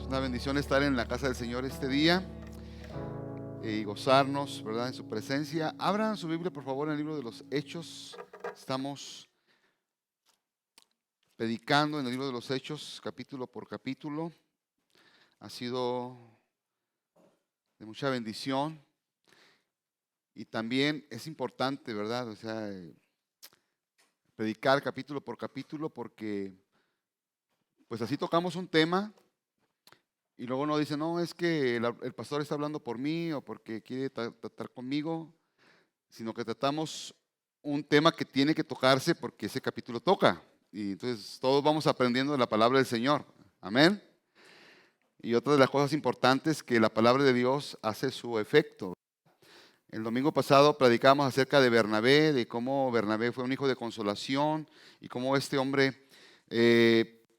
Es una bendición estar en la casa del Señor este día y gozarnos, ¿verdad?, en su presencia. Abran su Biblia, por favor, en el libro de los Hechos. Estamos predicando en el libro de los Hechos, capítulo por capítulo. Ha sido de mucha bendición y también es importante, ¿verdad? O sea, predicar capítulo por capítulo porque pues así tocamos un tema. Y luego uno dice, no, es que el pastor está hablando por mí o porque quiere tratar conmigo, sino que tratamos un tema que tiene que tocarse porque ese capítulo toca. Y entonces todos vamos aprendiendo de la palabra del Señor. Amén. Y otra de las cosas importantes es que la palabra de Dios hace su efecto. El domingo pasado predicamos acerca de Bernabé, de cómo Bernabé fue un hijo de consolación y cómo este hombre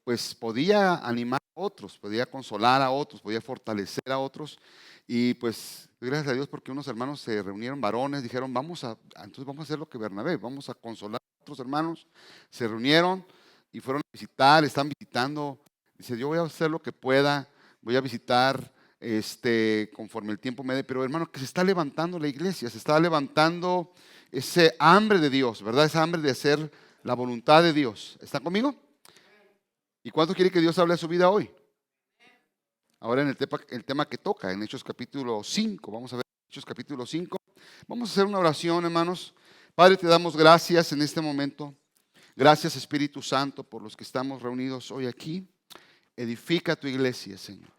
pues podía animar a otros, podía consolar a otros, podía fortalecer a otros. Y pues gracias a Dios porque unos hermanos se reunieron, varones, dijeron entonces vamos a hacer lo que Bernabé, vamos a consolar a otros hermanos. Se reunieron y fueron a visitar, están visitando. Dice, yo voy a hacer lo que pueda, voy a visitar conforme el tiempo me dé, pero hermano, que se está levantando la iglesia, se está levantando ese hambre de Dios, ¿verdad? Esa hambre de hacer la voluntad de Dios. ¿Está conmigo? ¿Y cuánto quiere que Dios hable a su vida hoy? Ahora en el tema que toca, en Hechos capítulo 5, vamos a ver Hechos capítulo 5. Vamos a hacer una oración, hermanos. Padre, te damos gracias en este momento. Gracias, Espíritu Santo, por los que estamos reunidos hoy aquí. Edifica tu iglesia, Señor.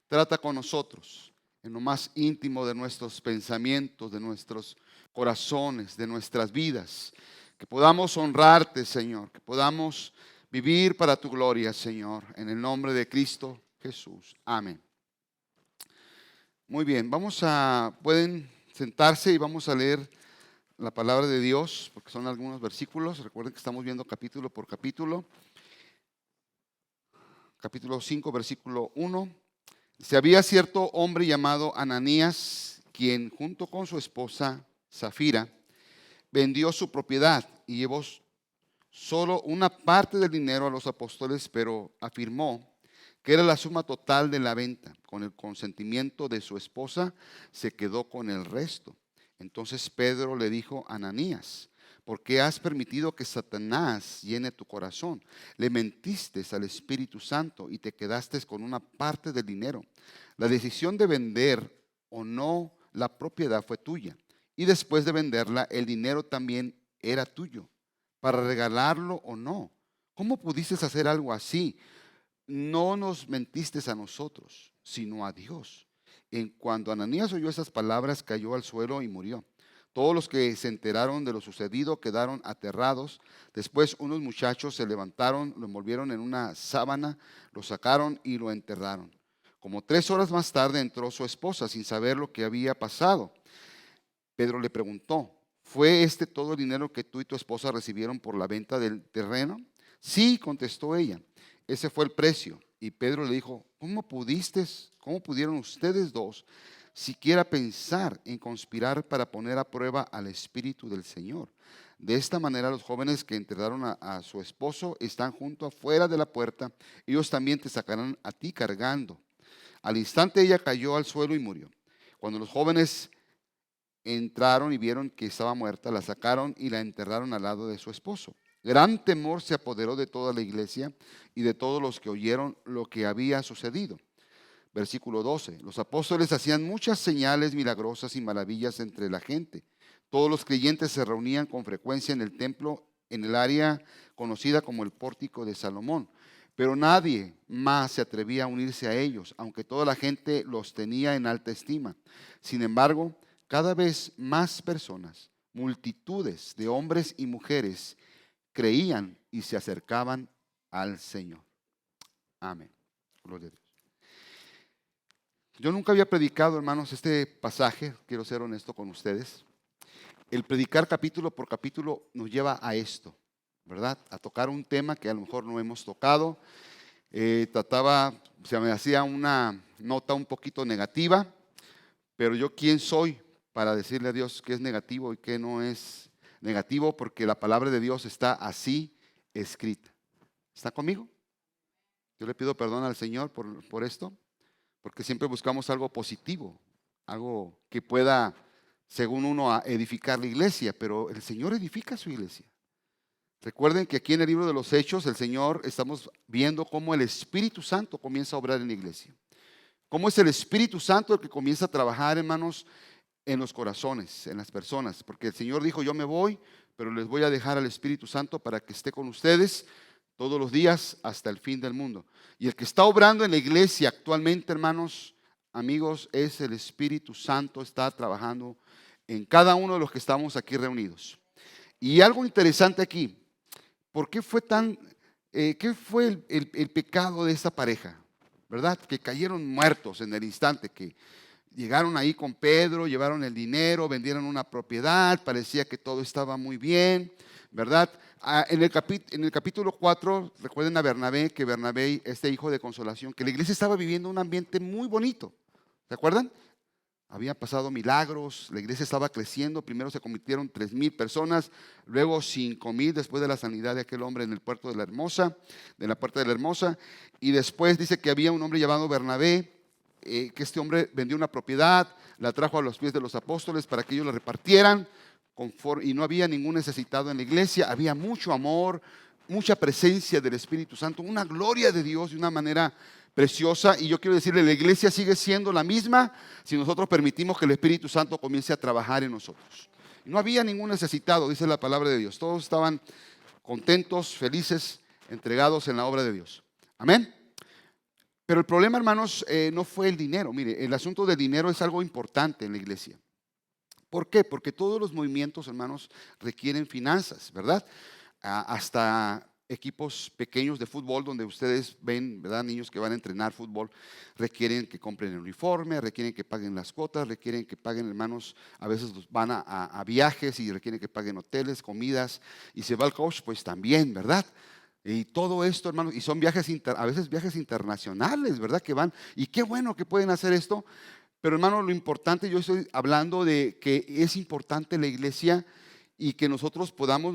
Trata con nosotros en lo más íntimo de nuestros pensamientos, de nuestros corazones, de nuestras vidas. Que podamos honrarte, Señor. Que podamos vivir para tu gloria, Señor. En el nombre de Cristo Jesús. Amén. Muy bien, pueden sentarse y vamos a leer la palabra de Dios, porque son algunos versículos. Recuerden que estamos viendo capítulo por capítulo. Capítulo 5, versículo 1. Se había cierto hombre llamado Ananías, quien junto con su esposa Zafira vendió su propiedad y llevó solo una parte del dinero a los apóstoles, pero afirmó que era la suma total de la venta. Con el consentimiento de su esposa se quedó con el resto. Entonces Pedro le dijo a Ananías, ¿por qué has permitido que Satanás llene tu corazón? Le mentiste al Espíritu Santo y te quedaste con una parte del dinero. La decisión de vender o no la propiedad fue tuya. Y después de venderla, el dinero también era tuyo, para regalarlo o no. ¿Cómo pudiste hacer algo así? No nos mentiste a nosotros, sino a Dios. En cuanto Ananías oyó esas palabras, cayó al suelo y murió. Todos los que se enteraron de lo sucedido quedaron aterrados. Después unos muchachos se levantaron, lo envolvieron en una sábana, lo sacaron y lo enterraron. Como 3 horas más tarde entró su esposa sin saber lo que había pasado. Pedro le preguntó, ¿fue este todo el dinero que tú y tu esposa recibieron por la venta del terreno? Sí, contestó ella, ese fue el precio. Y Pedro le dijo, ¿cómo pudieron ustedes dos siquiera pensar en conspirar para poner a prueba al Espíritu del Señor? De esta manera los jóvenes que enterraron a su esposo están junto afuera de la puerta, ellos también te sacarán a ti cargando. Al instante ella cayó al suelo y murió. Cuando los jóvenes entraron y vieron que estaba muerta, la sacaron y la enterraron al lado de su esposo. Gran temor se apoderó de toda la iglesia y de todos los que oyeron lo que había sucedido. Versículo 12. Los apóstoles hacían muchas señales milagrosas y maravillas entre la gente. Todos los creyentes se reunían con frecuencia en el templo, en el área conocida como el Pórtico de Salomón. Pero nadie más se atrevía a unirse a ellos, aunque toda la gente los tenía en alta estima. Sin embargo, cada vez más personas, multitudes de hombres y mujeres, creían y se acercaban al Señor. Amén. Gloria a Dios. Yo nunca había predicado, hermanos, este pasaje, quiero ser honesto con ustedes. El predicar capítulo por capítulo nos lleva a esto, ¿verdad? A tocar un tema que a lo mejor no hemos tocado. Se me hacía una nota un poquito negativa, pero yo quién soy para decirle a Dios qué es negativo y qué no es negativo, porque la palabra de Dios está así escrita. ¿Está conmigo? Yo le pido perdón al Señor por esto. porque siempre buscamos algo positivo, algo que pueda, según uno, edificar la iglesia, pero el Señor edifica su iglesia. Recuerden que aquí en el libro de los Hechos, el Señor, estamos viendo cómo el Espíritu Santo comienza a obrar en la iglesia. Cómo es el Espíritu Santo el que comienza a trabajar, hermanos, en los corazones, en las personas. Porque el Señor dijo, yo me voy, pero les voy a dejar al Espíritu Santo para que esté con ustedes todos los días hasta el fin del mundo. Y el que está obrando en la iglesia actualmente, hermanos, amigos, es el Espíritu Santo, está trabajando en cada uno de los que estamos aquí reunidos. Y algo interesante aquí, ¿por qué fue qué fue el pecado de esta pareja? ¿Verdad? Que cayeron muertos en el instante, que llegaron ahí con Pedro, llevaron el dinero, vendieron una propiedad, parecía que todo estaba muy bien, ¿verdad? En el capítulo 4, recuerden a Bernabé, que Bernabé, este hijo de consolación, que la iglesia estaba viviendo un ambiente muy bonito, ¿se acuerdan? Había pasado milagros, la iglesia estaba creciendo, primero se convirtieron 3,000 personas, luego 5,000 después de la sanidad de aquel hombre en el puerto de la Hermosa, de la puerta de la Hermosa, y después dice que había un hombre llamado Bernabé, que este hombre vendió una propiedad, la trajo a los pies de los apóstoles para que ellos la repartieran, y no había ningún necesitado en la iglesia, había mucho amor, mucha presencia del Espíritu Santo, una gloria de Dios de una manera preciosa. Y yo quiero decirle, la iglesia sigue siendo la misma si nosotros permitimos que el Espíritu Santo comience a trabajar en nosotros. No había ningún necesitado, dice la palabra de Dios. Todos estaban contentos, felices, entregados en la obra de Dios. Amén. Pero el problema, hermanos, no fue el dinero. Mire, el asunto del dinero es algo importante en la iglesia. ¿Por qué? Porque todos los movimientos, hermanos, requieren finanzas, ¿verdad? Hasta equipos pequeños de fútbol donde ustedes ven, ¿verdad? Niños que van a entrenar fútbol, requieren que compren el uniforme, requieren que paguen las cuotas, requieren que paguen, hermanos, a veces van a viajes y requieren que paguen hoteles, comidas, y se va el coach, pues también, ¿verdad? Y todo esto, hermanos, y son viajes, a veces viajes internacionales, ¿verdad? Que van, y qué bueno que pueden hacer esto. Pero hermano, lo importante, yo estoy hablando de que es importante la iglesia y que nosotros podamos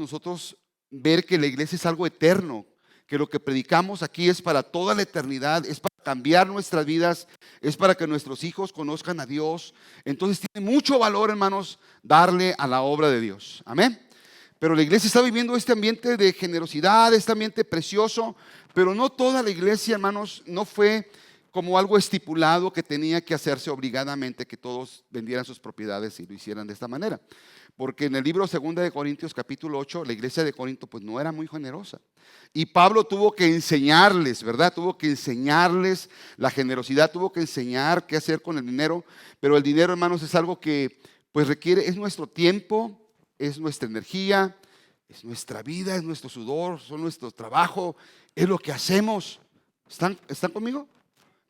ver que la iglesia es algo eterno, que lo que predicamos aquí es para toda la eternidad, es para cambiar nuestras vidas, es para que nuestros hijos conozcan a Dios. Entonces tiene mucho valor, hermanos, darle a la obra de Dios. Amén. Pero la iglesia está viviendo este ambiente de generosidad, este ambiente precioso, pero no toda la iglesia, hermanos, no fue como algo estipulado que tenía que hacerse obligadamente, que todos vendieran sus propiedades y lo hicieran de esta manera. Porque en el libro 2 de Corintios capítulo 8, la iglesia de Corinto pues no era muy generosa. Y Pablo tuvo que enseñarles, ¿verdad? Tuvo que enseñarles la generosidad, tuvo que enseñar qué hacer con el dinero. Pero el dinero, hermanos, es algo que pues requiere, es nuestro tiempo, es nuestra energía, es nuestra vida, es nuestro sudor, son nuestro trabajo, es lo que hacemos. ¿Están conmigo?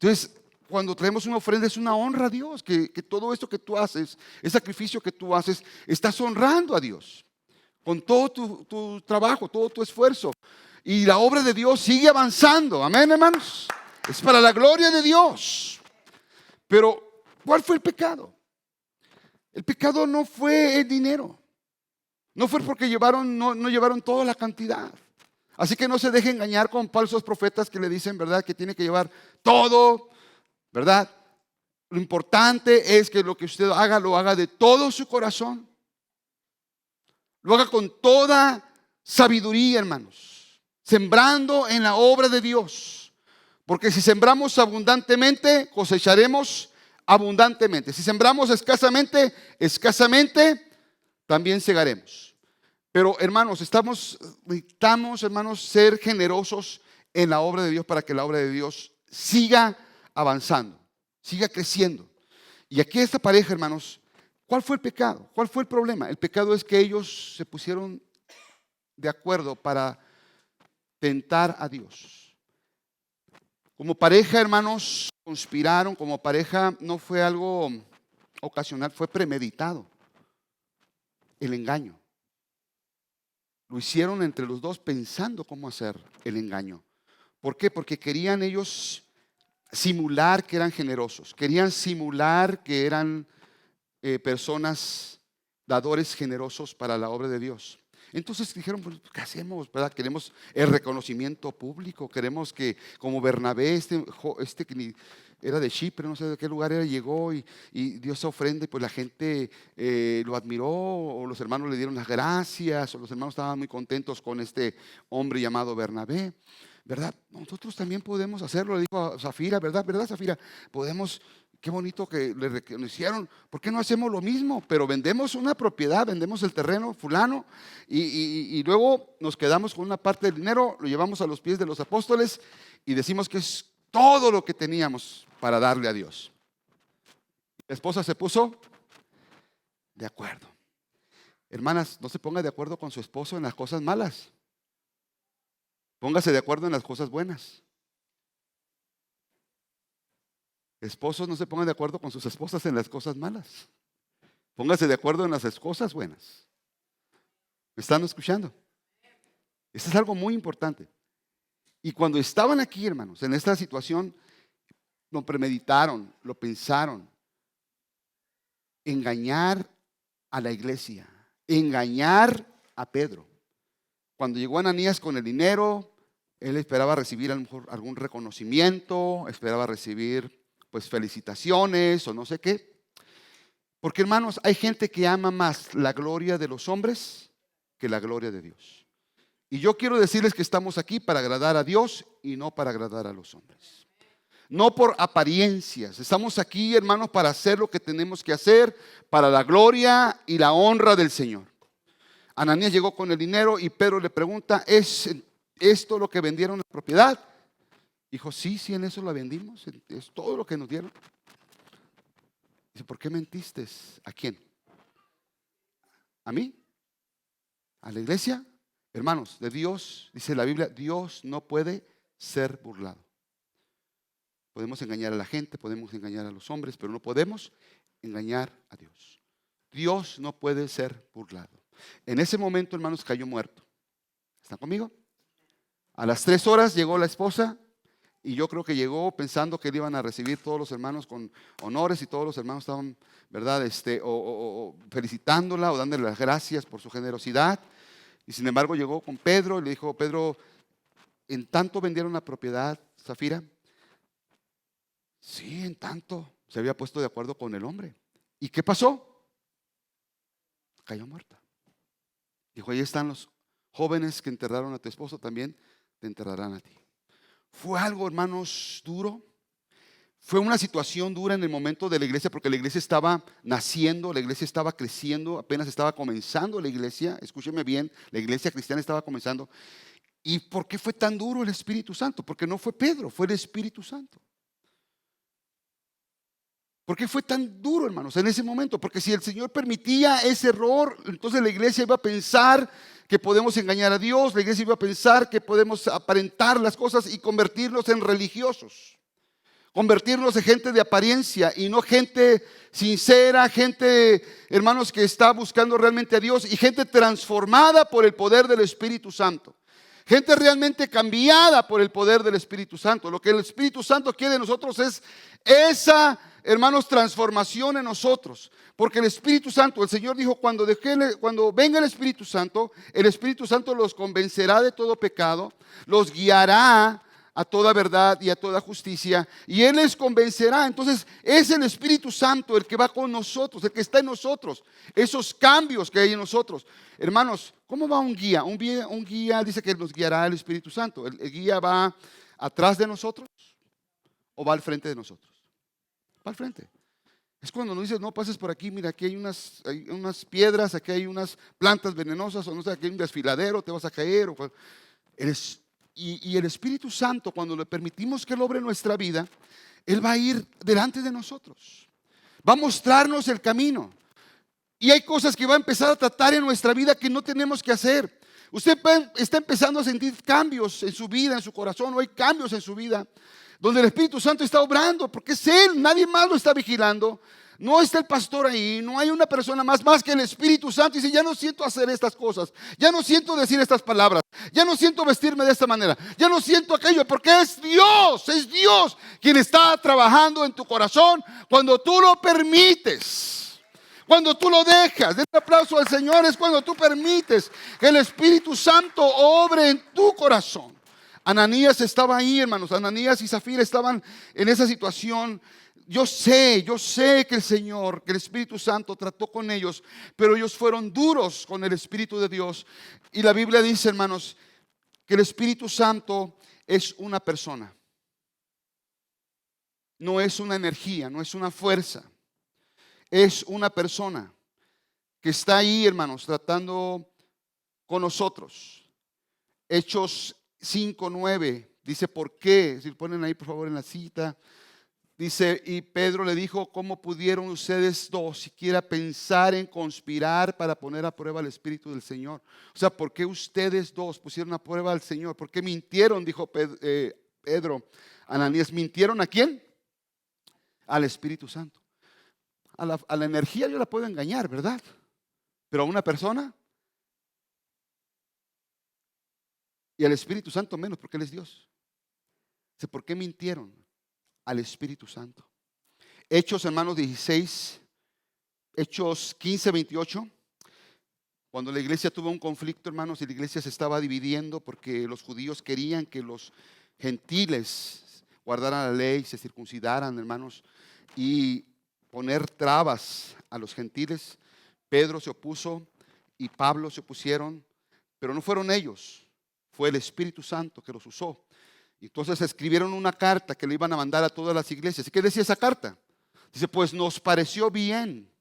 Entonces, cuando traemos una ofrenda es una honra a Dios, que todo esto que tú haces, el sacrificio que tú haces, estás honrando a Dios con todo tu trabajo, todo tu esfuerzo. Y la obra de Dios sigue avanzando, amén, hermanos. Es para la gloria de Dios. Pero, ¿cuál fue el pecado? El pecado no fue el dinero. No fue porque no llevaron toda la cantidad. Así que no se deje engañar con falsos profetas que le dicen, ¿verdad?, que tiene que llevar todo, ¿verdad? Lo importante es que lo que usted haga, lo haga de todo su corazón. Lo haga con toda sabiduría, hermanos. Sembrando en la obra de Dios. Porque si sembramos abundantemente, cosecharemos abundantemente. Si sembramos escasamente, escasamente, también segaremos. Pero hermanos, necesitamos, hermanos, ser generosos en la obra de Dios para que la obra de Dios siga avanzando, siga creciendo. Y aquí esta pareja, hermanos, ¿cuál fue el pecado? ¿Cuál fue el problema? El pecado es que ellos se pusieron de acuerdo para tentar a Dios. Como pareja, hermanos, conspiraron, como pareja no fue algo ocasional, fue premeditado el engaño. Lo hicieron entre los dos pensando cómo hacer el engaño. ¿Por qué? Porque querían ellos simular que eran generosos. Querían simular que eran personas, dadores generosos para la obra de Dios. Entonces dijeron, pues, ¿qué hacemos? ¿Verdad? Queremos el reconocimiento público, queremos que como Bernabé, que ni era de Chipre, no sé de qué lugar era, llegó y dio esa ofrenda y pues la gente lo admiró, o los hermanos le dieron las gracias, o los hermanos estaban muy contentos con este hombre llamado Bernabé, ¿verdad? Nosotros también podemos hacerlo, le dijo a Zafira, ¿verdad? ¿Verdad, Zafira? Podemos. Qué bonito que le reconocieron. ¿Por qué no hacemos lo mismo? Pero vendemos una propiedad, vendemos el terreno fulano y luego nos quedamos con una parte del dinero, lo llevamos a los pies de los apóstoles y decimos que es todo lo que teníamos para darle a Dios. La esposa se puso de acuerdo. Hermanas, no se ponga de acuerdo con su esposo en las cosas malas. Póngase de acuerdo en las cosas buenas. Esposos, no se pongan de acuerdo con sus esposas en las cosas malas. Póngase de acuerdo en las cosas buenas. ¿Me están escuchando? Esto es algo muy importante. Y cuando estaban aquí, hermanos, en esta situación, lo premeditaron, lo pensaron. Engañar a la iglesia, engañar a Pedro. Cuando llegó Ananías con el dinero, él esperaba recibir a lo mejor algún reconocimiento, esperaba recibir pues felicitaciones o no sé qué. Porque, hermanos, hay gente que ama más la gloria de los hombres que la gloria de Dios. Y yo quiero decirles que estamos aquí para agradar a Dios y no para agradar a los hombres. No por apariencias. Estamos aquí, hermanos, para hacer lo que tenemos que hacer para la gloria y la honra del Señor. Ananías llegó con el dinero y Pedro le pregunta, ¿es esto lo que vendieron la propiedad? Dijo, sí, en eso la vendimos, es todo lo que nos dieron. Dice, ¿por qué mentiste? ¿A quién? ¿A mí? ¿A la iglesia? Hermanos, de Dios, dice la Biblia, Dios no puede ser burlado. Podemos engañar a la gente, podemos engañar a los hombres, pero no podemos engañar a Dios. Dios no puede ser burlado. En ese momento, hermanos, cayó muerto. ¿Están conmigo? A las 3 horas llegó la esposa. Y yo creo que llegó pensando que le iban a recibir todos los hermanos con honores y todos los hermanos estaban, ¿verdad? Felicitándola o dándole las gracias por su generosidad. Y sin embargo llegó con Pedro y le dijo, Pedro, ¿en tanto vendieron la propiedad, Zafira? Sí, en tanto. Se había puesto de acuerdo con el hombre. ¿Y qué pasó? Cayó muerta. Dijo, ahí están los jóvenes que enterraron a tu esposo, también te enterrarán a ti. Fue algo, hermanos, duro. Fue una situación dura en el momento de la iglesia porque la iglesia estaba naciendo, la iglesia estaba creciendo, apenas estaba comenzando la iglesia. Escúcheme bien, la iglesia cristiana estaba comenzando. ¿Y por qué fue tan duro el Espíritu Santo? Porque no fue Pedro, fue el Espíritu Santo. ¿Por qué fue tan duro, hermanos, en ese momento? Porque si el Señor permitía ese error, entonces la iglesia iba a pensar que podemos engañar a Dios, la iglesia iba a pensar que podemos aparentar las cosas y convertirnos en religiosos, convertirnos en gente de apariencia y no gente sincera, gente, hermanos, que está buscando realmente a Dios y gente transformada por el poder del Espíritu Santo. Gente realmente cambiada por el poder del Espíritu Santo. Lo que el Espíritu Santo quiere de nosotros es esa, hermanos, transformación en nosotros. Porque el Espíritu Santo, el Señor dijo, cuando venga el Espíritu Santo los convencerá de todo pecado, los guiará a toda verdad y a toda justicia, y Él les convencerá. Entonces es el Espíritu Santo el que va con nosotros, el que está en nosotros, esos cambios que hay en nosotros. Hermanos, ¿cómo va un guía? Un guía dice que nos guiará el Espíritu Santo. ¿El guía va atrás de nosotros o va al frente de nosotros? Va al frente. Es cuando nos dices, no pases por aquí, mira, aquí hay unas piedras, aquí hay unas plantas venenosas, o no sé, aquí hay un desfiladero, te vas a caer. Y el Espíritu Santo, cuando le permitimos que Él obre nuestra vida, Él va a ir delante de nosotros, va a mostrarnos el camino. Y hay cosas que va a empezar a tratar en nuestra vida que no tenemos que hacer. Usted está empezando a sentir cambios en su vida, en su corazón, o hay cambios en su vida donde el Espíritu Santo está obrando, porque es Él, nadie más lo está vigilando. No está el pastor ahí, no hay una persona más que el Espíritu Santo. Y dice, ya no siento hacer estas cosas, ya no siento decir estas palabras, ya no siento vestirme de esta manera, ya no siento aquello, porque es Dios quien está trabajando en tu corazón cuando tú lo permites. Cuando tú lo dejas, den un aplauso al Señor, es cuando tú permites que el Espíritu Santo obre en tu corazón. Ananías estaba ahí, hermanos. Ananías y Zafira estaban en esa situación. Yo sé que el Señor, que el Espíritu Santo trató con ellos, pero ellos fueron duros con el Espíritu de Dios. Y la Biblia dice, hermanos, que el Espíritu Santo es una persona. No es una energía, no es una fuerza. Es una persona que está ahí, hermanos, tratando con nosotros. Hechos 5:9 dice, ¿por qué? Si ponen ahí por favor en la cita. Dice, y Pedro le dijo, ¿cómo pudieron ustedes dos siquiera pensar en conspirar para poner a prueba al Espíritu del Señor? O sea, ¿por qué ustedes dos pusieron a prueba al Señor? ¿Por qué mintieron? Dijo Pedro. Ananías, ¿mintieron a quién? Al Espíritu Santo. A la energía yo la puedo engañar, ¿verdad? Pero a una persona y al Espíritu Santo menos, porque Él es Dios. Dice, ¿por qué mintieron al Espíritu Santo? Hechos, hermanos, 16, Hechos 15:28. Cuando la iglesia tuvo un conflicto, hermanos, y la iglesia se estaba dividiendo porque los judíos querían que los gentiles guardaran la ley, se circuncidaran, hermanos, y poner trabas a los gentiles. Pedro se opuso y Pablo se opusieron, pero no fueron ellos, fue el Espíritu Santo que los usó. Entonces escribieron una carta que le iban a mandar a todas las iglesias. ¿Y qué decía esa carta? Dice, pues nos pareció bien.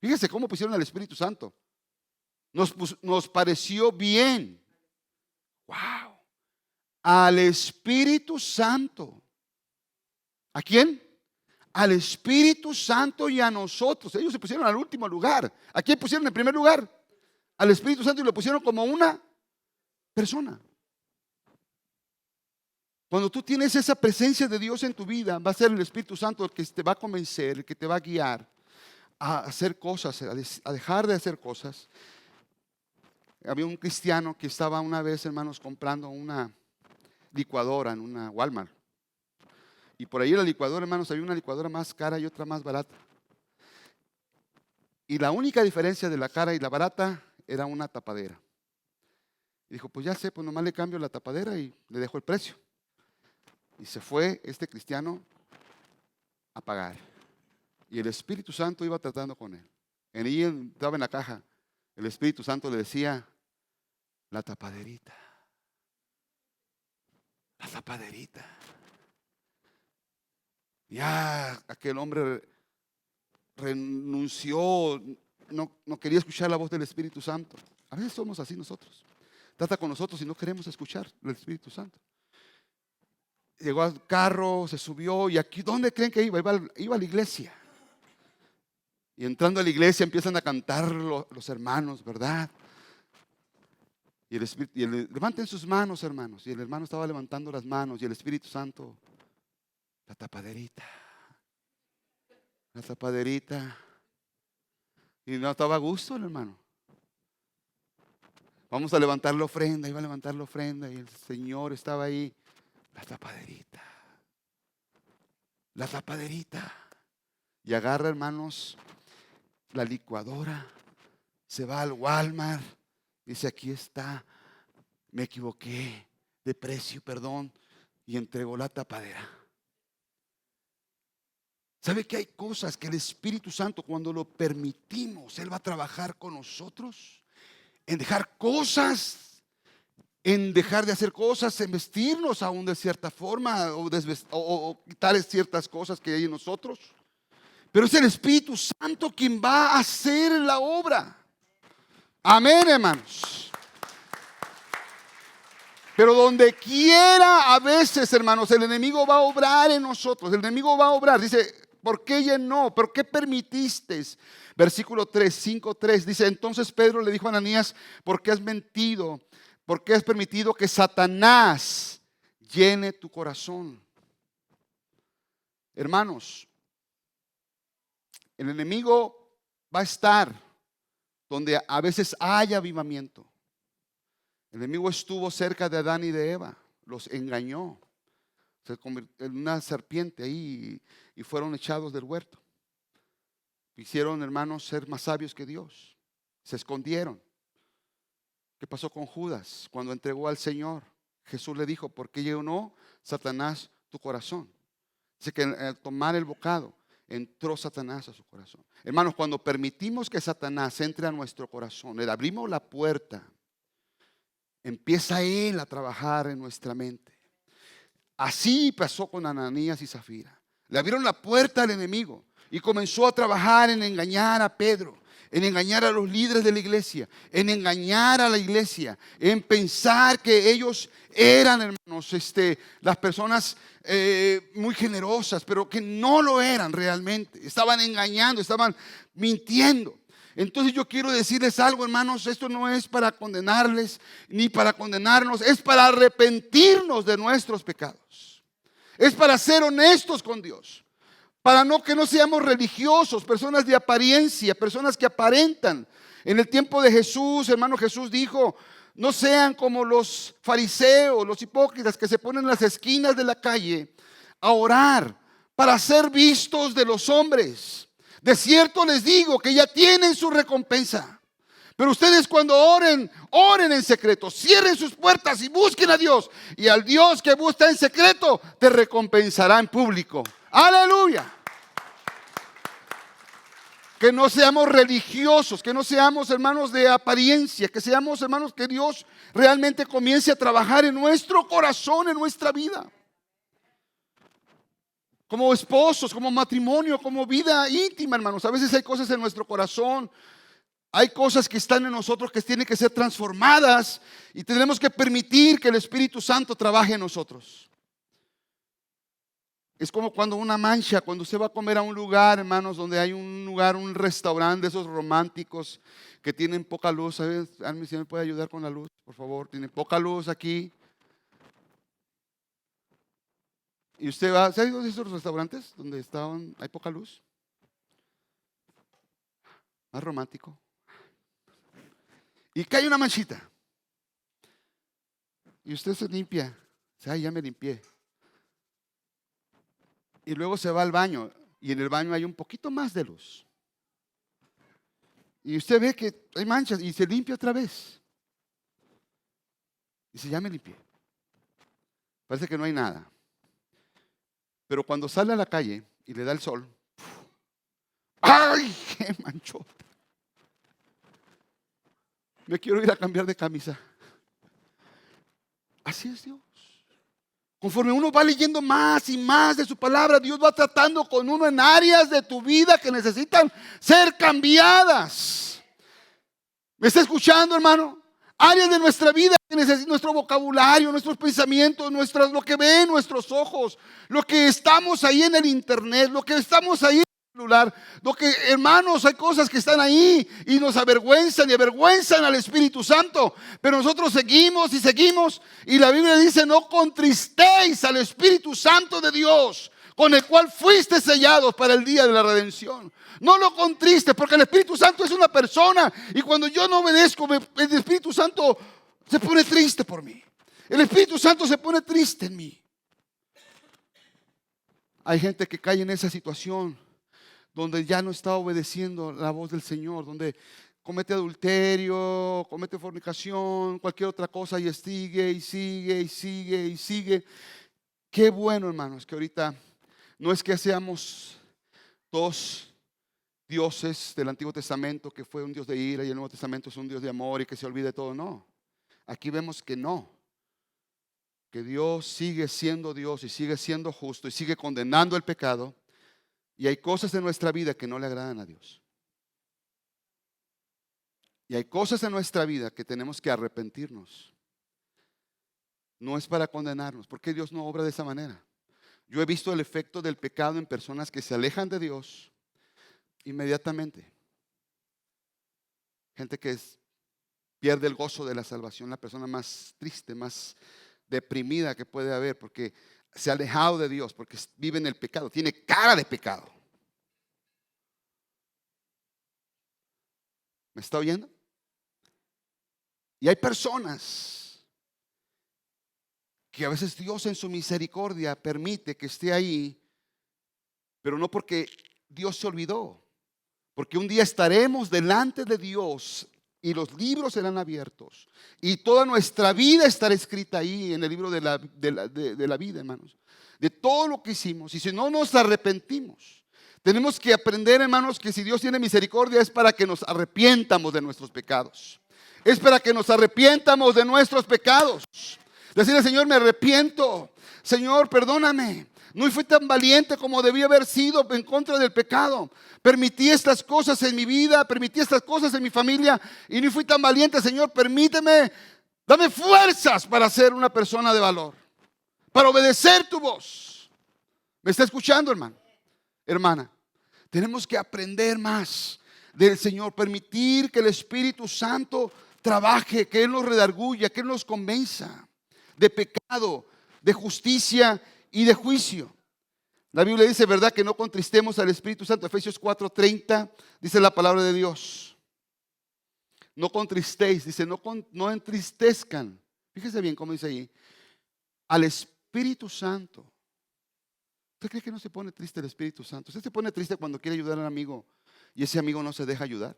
Fíjense cómo pusieron al Espíritu Santo. Nos pareció bien. Wow. Al Espíritu Santo. ¿A quién? Al Espíritu Santo y a nosotros. Ellos se pusieron al último lugar. ¿A quién pusieron en primer lugar? Al Espíritu Santo, y lo pusieron como una persona. Cuando tú tienes esa presencia de Dios en tu vida, va a ser el Espíritu Santo el que te va a convencer, el que te va a guiar a hacer cosas, a dejar de hacer cosas. Había un cristiano que estaba una vez, hermanos, comprando una licuadora en una Walmart. Y por ahí en la licuadora, hermanos, había una licuadora más cara y otra más barata. Y la única diferencia de la cara y la barata era una tapadera. Y dijo, pues ya sé, pues nomás le cambio la tapadera y le dejo el precio. Y se fue este cristiano a pagar. Y el Espíritu Santo iba tratando con él. Él estaba en la caja. El Espíritu Santo le decía, la tapaderita. La tapaderita. Ya aquel hombre renunció, no quería escuchar la voz del Espíritu Santo. A veces somos así nosotros. Trata con nosotros y no queremos escuchar el Espíritu Santo. Llegó al carro, se subió y aquí, ¿dónde creen que iba? Iba a la iglesia. Y entrando a la iglesia empiezan a cantar los hermanos, ¿verdad? Y levanten sus manos, hermanos. Y el hermano estaba levantando las manos y el Espíritu Santo, la tapaderita. La tapaderita. Y no estaba a gusto el hermano. Vamos a levantar la ofrenda. Iba a levantar la ofrenda y el Señor estaba ahí. La tapaderita. La tapaderita. Y agarra, hermanos, la licuadora. Se va al Walmart. Dice, aquí está. Me equivoqué de precio, perdón. Y entregó la tapadera. ¿Sabe que hay cosas que el Espíritu Santo, cuando lo permitimos, Él va a trabajar con nosotros? En dejar cosas, en dejar de hacer cosas, en vestirnos aún de cierta forma o quitar ciertas cosas que hay en nosotros. Pero es el Espíritu Santo quien va a hacer la obra. Amén, hermanos. Pero donde quiera, a veces, hermanos, el enemigo va a obrar en nosotros. El enemigo va a obrar. Dice, ¿por qué llenó? ¿Por qué permitiste? Versículo 3, 5:3 dice, entonces Pedro le dijo a Ananías, ¿por qué has mentido? ¿Por qué has permitido que Satanás llene tu corazón? Hermanos, el enemigo va a estar donde a veces hay avivamiento. El enemigo estuvo cerca de Adán y de Eva, los engañó, se convirtió en una serpiente ahí y fueron echados del huerto. Quisieron, hermanos, ser más sabios que Dios. Se escondieron. ¿Qué pasó con Judas cuando entregó al Señor? Jesús le dijo, ¿por qué llenó Satanás tu corazón? Dice que al tomar el bocado, entró Satanás a su corazón. Hermanos, cuando permitimos que Satanás entre a nuestro corazón, le abrimos la puerta, empieza él a trabajar en nuestra mente. Así pasó con Ananías y Zafira. Le abrieron la puerta al enemigo y comenzó a trabajar en engañar a Pedro, en engañar a los líderes de la iglesia, en engañar a la iglesia, en pensar que ellos eran, hermanos, las personas muy generosas, pero que no lo eran realmente. Estaban engañando, estaban mintiendo. Entonces yo quiero decirles algo, hermanos, esto no es para condenarles ni para condenarnos, es para arrepentirnos de nuestros pecados. Es para ser honestos con Dios, para que no seamos religiosos, personas de apariencia, personas que aparentan. En el tiempo de Jesús, hermano, Jesús dijo, no sean como los fariseos, los hipócritas que se ponen en las esquinas de la calle a orar para ser vistos de los hombres. De cierto les digo que ya tienen su recompensa. Pero ustedes cuando oren, oren en secreto, cierren sus puertas y busquen a Dios. Y al Dios que busca en secreto te recompensará en público. Aleluya. Que no seamos religiosos, que no seamos hermanos de apariencia, que seamos hermanos que Dios realmente comience a trabajar en nuestro corazón, en nuestra vida. Como esposos, como matrimonio, como vida íntima, hermanos. A veces hay cosas en nuestro corazón, hay cosas que están en nosotros que tienen que ser transformadas y tenemos que permitir que el Espíritu Santo trabaje en nosotros. Es como cuando una mancha, cuando usted va a comer a un lugar, hermanos, donde hay un lugar, un restaurante de esos románticos que tienen poca luz. ¿Sabes? Si me puede ayudar con la luz, por favor. Tiene poca luz aquí. Y usted va, ¿se ha ido a esos restaurantes donde hay poca luz? Más romántico. Y cae una manchita. Y usted se limpia. Dice, ya me limpié. Y luego se va al baño. Y en el baño hay un poquito más de luz. Y usted ve que hay manchas y se limpia otra vez. Dice, ya me limpié. Parece que no hay nada. Pero cuando sale a la calle y le da el sol, ¡ay, qué manchota! Me quiero ir a cambiar de camisa. Así es Dios. Conforme uno va leyendo más y más de su palabra, Dios va tratando con uno en áreas de tu vida que necesitan ser cambiadas. ¿Me está escuchando, hermano? Áreas de nuestra vida que necesitan nuestro vocabulario, nuestros pensamientos, lo que ven nuestros ojos, lo que estamos ahí en el internet, lo que estamos ahí en el celular, lo que, hermanos, hay cosas que están ahí y nos avergüenzan y avergüenzan al Espíritu Santo, pero nosotros seguimos y seguimos y la Biblia dice, no contristéis al Espíritu Santo de Dios, con el cual fuiste sellados para el día de la redención. No lo contristes, porque el Espíritu Santo es una persona y cuando yo no obedezco, el Espíritu Santo se pone triste por mí. El Espíritu Santo se pone triste en mí. Hay gente que cae en esa situación donde ya no está obedeciendo la voz del Señor, donde comete adulterio, comete fornicación, cualquier otra cosa y sigue y sigue y sigue y sigue. Qué bueno, hermanos, que ahorita no es que seamos dos dioses del Antiguo Testamento, que fue un Dios de ira y el Nuevo Testamento es un Dios de amor y que se olvide todo. No, aquí vemos que no, que Dios sigue siendo Dios y sigue siendo justo y sigue condenando el pecado. Y hay cosas en nuestra vida que no le agradan a Dios. Y hay cosas en nuestra vida que tenemos que arrepentirnos. No es para condenarnos, porque Dios no obra de esa manera. Yo he visto el efecto del pecado en personas que se alejan de Dios inmediatamente. Gente que pierde el gozo de la salvación, la persona más triste, más deprimida que puede haber, porque se ha alejado de Dios, porque vive en el pecado, tiene cara de pecado. ¿Me está oyendo? Y hay personas que a veces Dios en su misericordia permite que esté ahí, pero no porque Dios se olvidó, Porque un día estaremos delante de Dios y los libros serán abiertos. Y toda nuestra vida estará escrita ahí en el libro de la vida, hermanos. De todo lo que hicimos. Y si no nos arrepentimos, tenemos que aprender, hermanos, que si Dios tiene misericordia es para que nos arrepientamos de nuestros pecados. Es para que nos arrepientamos de nuestros pecados. Decirle, Señor, me arrepiento. Señor, perdóname. No fui tan valiente como debía haber sido en contra del pecado. Permití estas cosas en mi vida, permití estas cosas en mi familia y no fui tan valiente. Señor, permíteme, dame fuerzas para ser una persona de valor, para obedecer tu voz. ¿Me está escuchando, hermano? Hermana, tenemos que aprender más del Señor, permitir que el Espíritu Santo trabaje, que Él nos redarguya, que Él nos convenza de pecado, de justicia y de juicio. La Biblia dice, ¿verdad?, que no contristemos al Espíritu Santo. Efesios 4:30 dice la palabra de Dios. No contristéis, dice, no entristezcan. Fíjese bien cómo dice ahí. Al Espíritu Santo. ¿Usted cree que no se pone triste el Espíritu Santo? ¿Usted se pone triste cuando quiere ayudar a un amigo y ese amigo no se deja ayudar?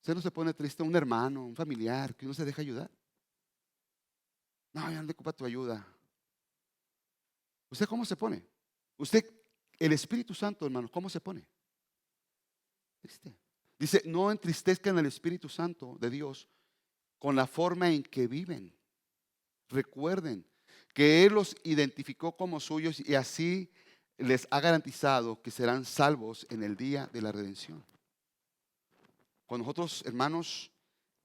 ¿Usted no se pone triste a un hermano, un familiar que no se deja ayudar? No, ya no le ocupa tu ayuda. ¿Usted cómo se pone? Usted, el Espíritu Santo, hermano, ¿cómo se pone? Triste. Dice, no entristezcan al Espíritu Santo de Dios con la forma en que viven. Recuerden que Él los identificó como suyos y así les ha garantizado que serán salvos en el día de la redención. Cuando nosotros, hermanos,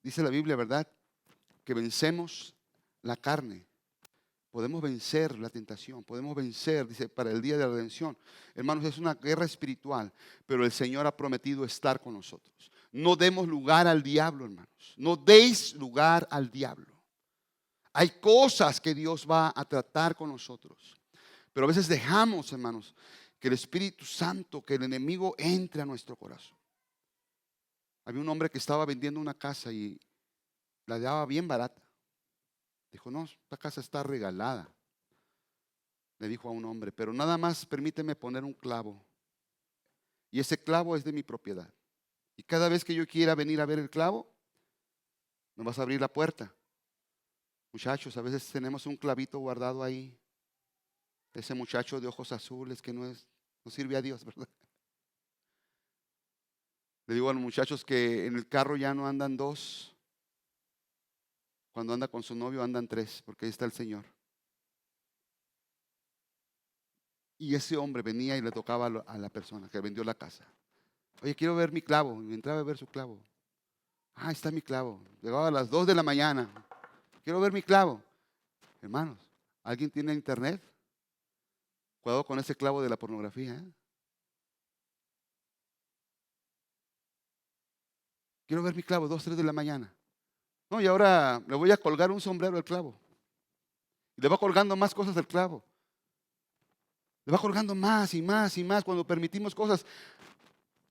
dice la Biblia, ¿verdad?, que vencemos la carne, podemos vencer la tentación, podemos vencer, dice, para el día de la redención. Hermanos, es una guerra espiritual, pero el Señor ha prometido estar con nosotros. No demos lugar al diablo, hermanos. No deis lugar al diablo. Hay cosas que Dios va a tratar con nosotros, pero a veces dejamos, hermanos, que el Espíritu Santo, que el enemigo entre a nuestro corazón. Había un hombre que estaba vendiendo una casa y la daba bien barata. Dijo, no, esta casa está regalada. Le dijo a un hombre, pero nada más permíteme poner un clavo. Y ese clavo es de mi propiedad. Y cada vez que yo quiera venir a ver el clavo, me vas a abrir la puerta. Muchachos, a veces tenemos un clavito guardado ahí. Ese muchacho de ojos azules que no sirve a Dios, ¿verdad? Le digo a los muchachos que en el carro ya no andan dos. Cuando anda con su novio andan tres, porque ahí está el Señor. Y ese hombre venía y le tocaba a la persona que vendió la casa. Oye, quiero ver mi clavo. Y entraba a ver su clavo. Ah, ahí está mi clavo. Llegaba a las 2 de la mañana. Quiero ver mi clavo. Hermanos, ¿alguien tiene internet? Cuidado con ese clavo de la pornografía. Quiero ver mi clavo, 2, 3 de la mañana. No, y ahora le voy a colgar un sombrero al clavo. Y le va colgando más cosas al clavo. Le va colgando más y más y más cuando permitimos cosas.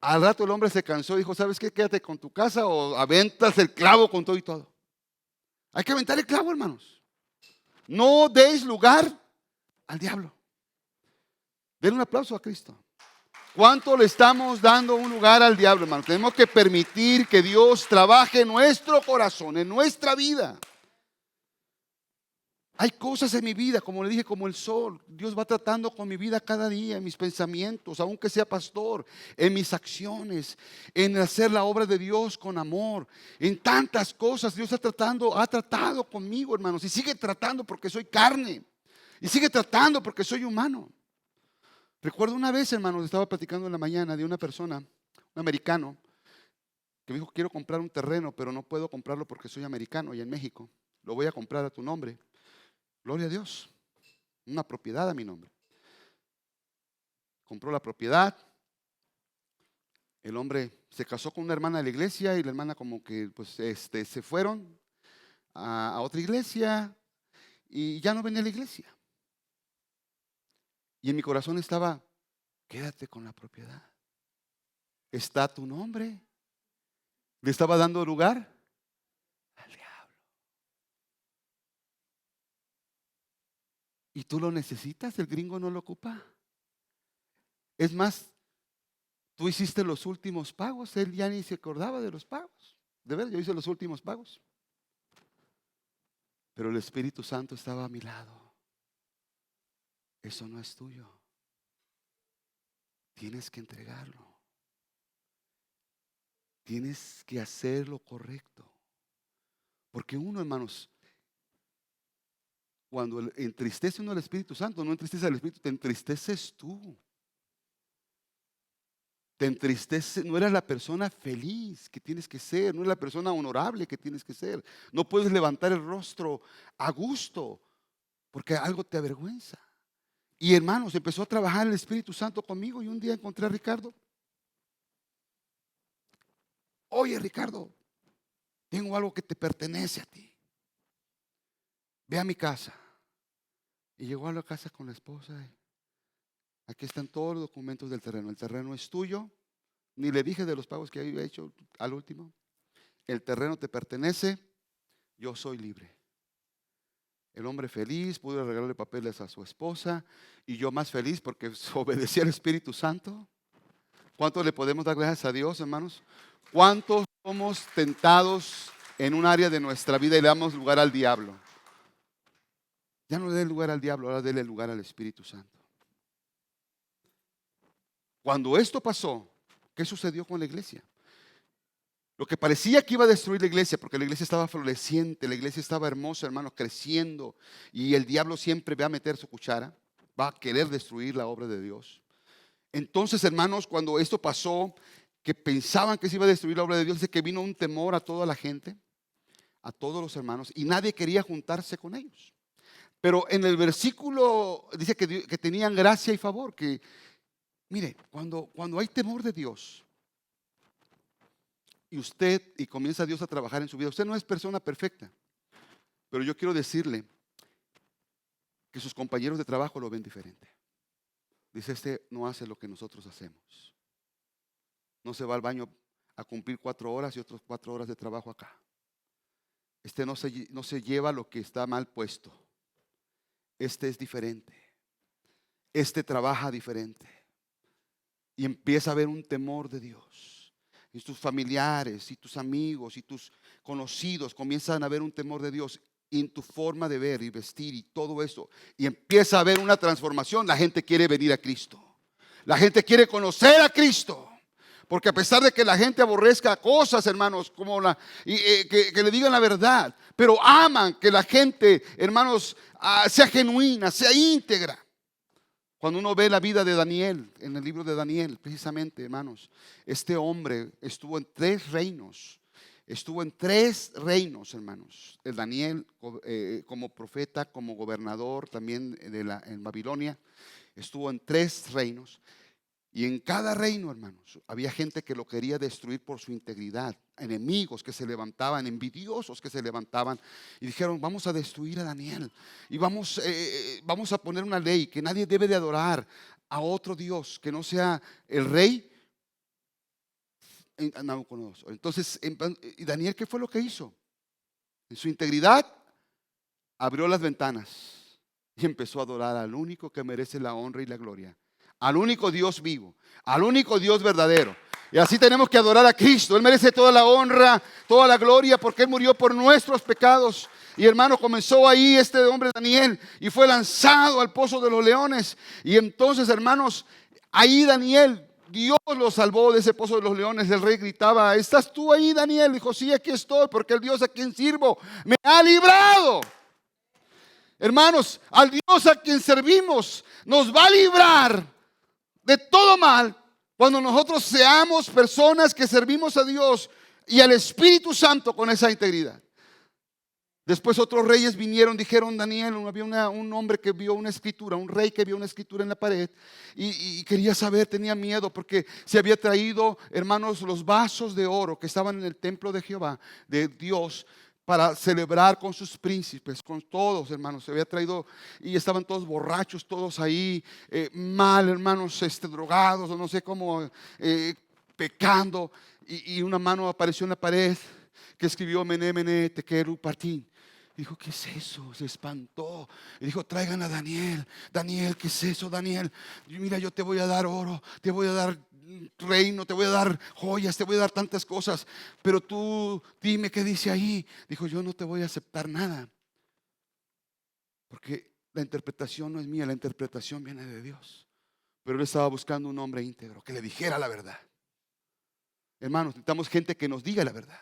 Al rato el hombre se cansó y dijo, ¿sabes qué? Quédate con tu casa o aventas el clavo con todo y todo. Hay que aventar el clavo, hermanos. No deis lugar al diablo. Den un aplauso a Cristo. ¿Cuánto le estamos dando un lugar al diablo, hermano? Tenemos que permitir que Dios trabaje en nuestro corazón, en nuestra vida. Hay cosas en mi vida, como le dije, como el sol. Dios va tratando con mi vida cada día, en mis pensamientos, aunque sea pastor, en mis acciones, en hacer la obra de Dios con amor. En tantas cosas Dios ha tratado conmigo, hermanos. Y sigue tratando porque soy carne. Y sigue tratando porque soy humano. Recuerdo una vez, hermanos, estaba platicando en la mañana de una persona, un americano, que me dijo, quiero comprar un terreno, pero no puedo comprarlo porque soy americano y en México. Lo voy a comprar a tu nombre. Gloria a Dios. Una propiedad a mi nombre. Compró la propiedad. El hombre se casó con una hermana de la iglesia y la hermana como que pues, se fueron a otra iglesia y ya no venía a la iglesia. Y en mi corazón estaba, quédate con la propiedad. Está tu nombre. Le estaba dando lugar al diablo. ¿Y tú lo necesitas? ¿El gringo no lo ocupa? Es más, Tú hiciste los últimos pagos. Él ya ni se acordaba de los pagos. De ver, yo hice los últimos pagos. Pero el Espíritu Santo estaba a mi lado. Eso no es tuyo. Tienes que entregarlo. Tienes que hacer lo correcto. Porque uno, hermanos, cuando entristece uno al Espíritu Santo, no entristece al Espíritu, te entristeces tú. Te entristece, no eres la persona feliz que tienes que ser, no eres la persona honorable que tienes que ser. No puedes levantar el rostro a gusto porque algo te avergüenza. Y hermanos, empezó a trabajar el Espíritu Santo conmigo y un día encontré a Ricardo. Oye, Ricardo, tengo algo que te pertenece a ti. Ve a mi casa. Y llegó a la casa con la esposa. Aquí están todos los documentos del terreno. El terreno es tuyo. Ni le dije de los pagos que había hecho al último. El terreno te pertenece. Yo soy libre. El hombre feliz, pudo regalarle papeles a su esposa. Y yo más feliz porque obedecía al Espíritu Santo. ¿Cuánto le podemos dar gracias a Dios, hermanos? ¿Cuántos somos tentados en un área de nuestra vida y le damos lugar al diablo? Ya no le dé lugar al diablo, ahora déle lugar al Espíritu Santo. Cuando esto pasó, ¿qué sucedió con la iglesia? Lo que parecía que iba a destruir la iglesia, porque la iglesia estaba floreciente, la iglesia estaba hermosa, hermanos, creciendo, y el diablo siempre va a meter su cuchara, va a querer destruir la obra de Dios. Entonces, hermanos, cuando esto pasó, que pensaban que se iba a destruir la obra de Dios, dice que vino un temor a toda la gente, a todos los hermanos, y nadie quería juntarse con ellos. Pero en el versículo dice que tenían gracia y favor, que mire, cuando hay temor de Dios y comienza Dios a trabajar en su vida, usted no es persona perfecta, pero yo quiero decirle que sus compañeros de trabajo lo ven diferente. Dice, este no hace lo que nosotros hacemos. No se va al baño a cumplir 4 horas y otras 4 horas de trabajo acá. Este no se lleva lo que está mal puesto. Este es diferente. Este trabaja diferente. Y empieza a haber un temor de Dios. Y tus familiares y tus amigos y tus conocidos comienzan a ver un temor de Dios en tu forma de ver y vestir y todo eso. Y empieza a haber una transformación. La gente quiere venir a Cristo. La gente quiere conocer a Cristo. Porque a pesar de que la gente aborrezca cosas, hermanos, como que le digan la verdad, pero aman que la gente, hermanos, sea genuina, sea íntegra. Cuando uno ve la vida de Daniel, en el libro de Daniel, precisamente, hermanos, este hombre estuvo en 3 reinos. Estuvo en 3 reinos, hermanos. El Daniel como profeta, como gobernador también en Babilonia. Estuvo en 3 reinos. Y en cada reino, hermanos, había gente que lo quería destruir por su integridad. Enemigos que se levantaban, envidiosos que se levantaban y dijeron, vamos a destruir a Daniel. Y vamos a poner una ley que nadie debe de adorar a otro Dios que no sea el rey Nabucodonosor. Entonces, ¿y Daniel qué fue lo que hizo? En su integridad abrió las ventanas y empezó a adorar al único que merece la honra y la gloria. Al único Dios vivo, al único Dios verdadero. Y así tenemos que adorar a Cristo. Él merece toda la honra, toda la gloria, porque Él murió por nuestros pecados. Y hermano, comenzó ahí este hombre Daniel y fue lanzado al pozo de los leones. Y entonces, hermanos, ahí Daniel, Dios lo salvó de ese pozo de los leones. El rey gritaba, ¿estás tú ahí, Daniel? Dijo, sí, aquí estoy, porque el Dios a quien sirvo me ha librado. Hermanos, al Dios a quien servimos nos va a librar de todo mal cuando nosotros seamos personas que servimos a Dios y al Espíritu Santo con esa integridad. Después otros reyes vinieron, dijeron Daniel, había un hombre que vio una escritura, un rey que vio una escritura en la pared y quería saber, tenía miedo porque se había traído, hermanos, los vasos de oro que estaban en el templo de Jehová, de Dios, para celebrar con sus príncipes, con todos, hermanos. Se había traído y estaban todos borrachos, todos ahí, mal, hermanos, drogados, o no sé cómo, pecando. Y una mano apareció en la pared que escribió Mené, Mené, Tekel, Upartín. Y dijo, ¿qué es eso? Se espantó. Y dijo, traigan a Daniel. Daniel, ¿qué es eso, Daniel? Mira, yo te voy a dar oro, te voy a dar reino, te voy a dar joyas, te voy a dar tantas cosas. Pero tú dime qué dice ahí. Dijo, yo no te voy a aceptar nada. Porque la interpretación no es mía, la interpretación viene de Dios. Pero él estaba buscando un hombre íntegro que le dijera la verdad. Hermanos, necesitamos gente que nos diga la verdad.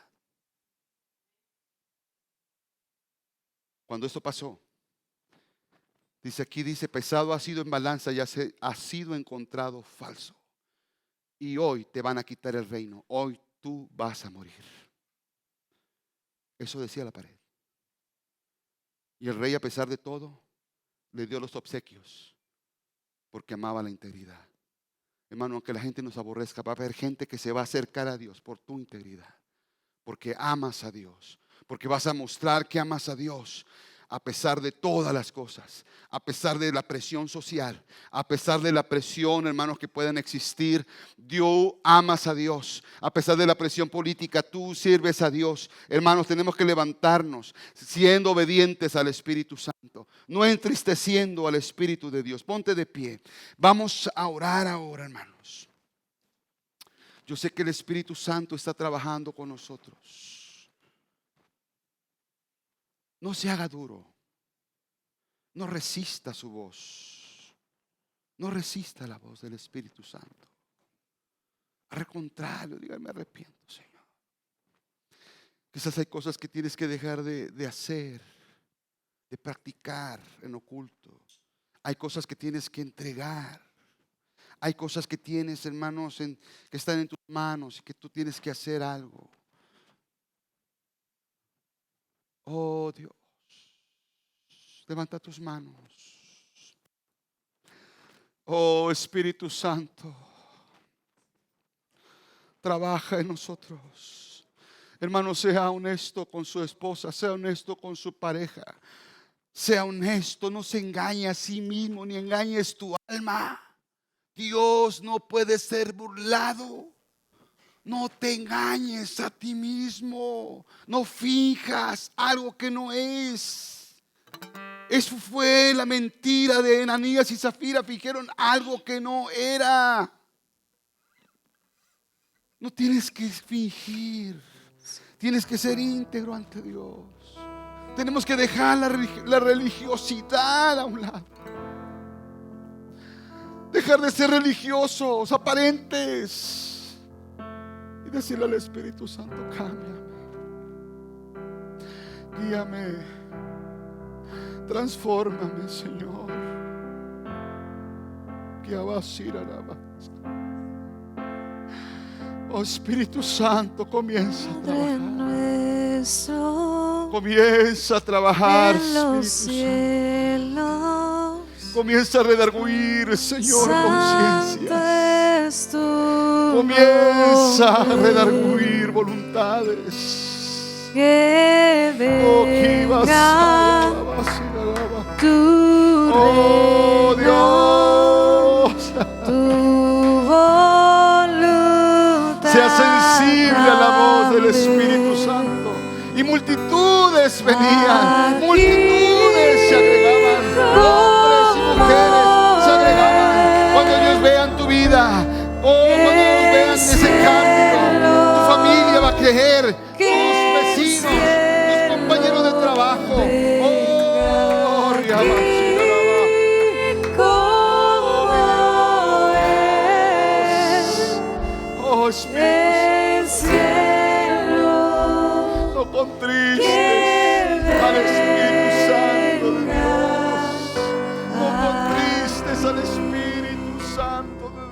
Cuando esto pasó, dice, pesado ha sido en balanza y ha sido encontrado falso. Y hoy te van a quitar el reino. Hoy tú vas a morir. Eso decía la pared. Y el rey, a pesar de todo, le dio los obsequios porque amaba la integridad. Hermano, aunque la gente nos aborrezca, va a haber gente que se va a acercar a Dios por tu integridad, porque amas a Dios, porque vas a mostrar que amas a Dios a pesar de todas las cosas, a pesar de la presión social, a pesar de la presión, hermanos, que puedan existir. Dios, amas a Dios. A pesar de la presión política, tú sirves a Dios. Hermanos, tenemos que levantarnos siendo obedientes al Espíritu Santo, no entristeciendo al Espíritu de Dios. Ponte de pie. Vamos a orar ahora, hermanos. Yo sé que el Espíritu Santo está trabajando con nosotros. No se haga duro. No resista su voz. No resista la voz del Espíritu Santo. Al contrario, diga, me arrepiento, Señor. Quizás hay cosas que tienes que dejar de hacer, de practicar en oculto. Hay cosas que tienes que entregar. Hay cosas que tienes, hermanos, que están en tus manos y que tú tienes que hacer algo. Oh Dios, levanta tus manos. Oh Espíritu Santo, trabaja en nosotros. Hermano, sea honesto con su esposa, sea honesto con su pareja. Sea honesto, no se engañe a sí mismo ni engañes tu alma. Dios no puede ser burlado. No te engañes a ti mismo. No finjas algo que no es. Eso fue la mentira de Ananías y Zafira. Fingieron algo que no era. No tienes que fingir. Tienes que ser íntegro ante Dios. Tenemos que dejar la religiosidad a un lado. Dejar de ser religiosos, aparentes. Y decirle al Espíritu Santo, cámbiame, guíame, transfórmame, Señor. Que vas a ir a la base. Oh Espíritu Santo, comienza a trabajar. Comienza a trabajar, Espíritu Santo. Comienza a redarguir, Señor, conciencias. Comienza a redarguir voluntades. Que venga tu oh Dios, tu voluntad. Sea sensible a la voz del Espíritu Santo. Y multitudes venían, multitudes se agregaban, hombres y mujeres se agregaban. Cuando ellos vean tu vida, cuando ellos vean ese cambio, tu familia va a creer, tus vecinos, tus compañeros de trabajo. Oh Espíritu Santo, no contristes al Espíritu Santo de Dios. No contristes al Espíritu Santo de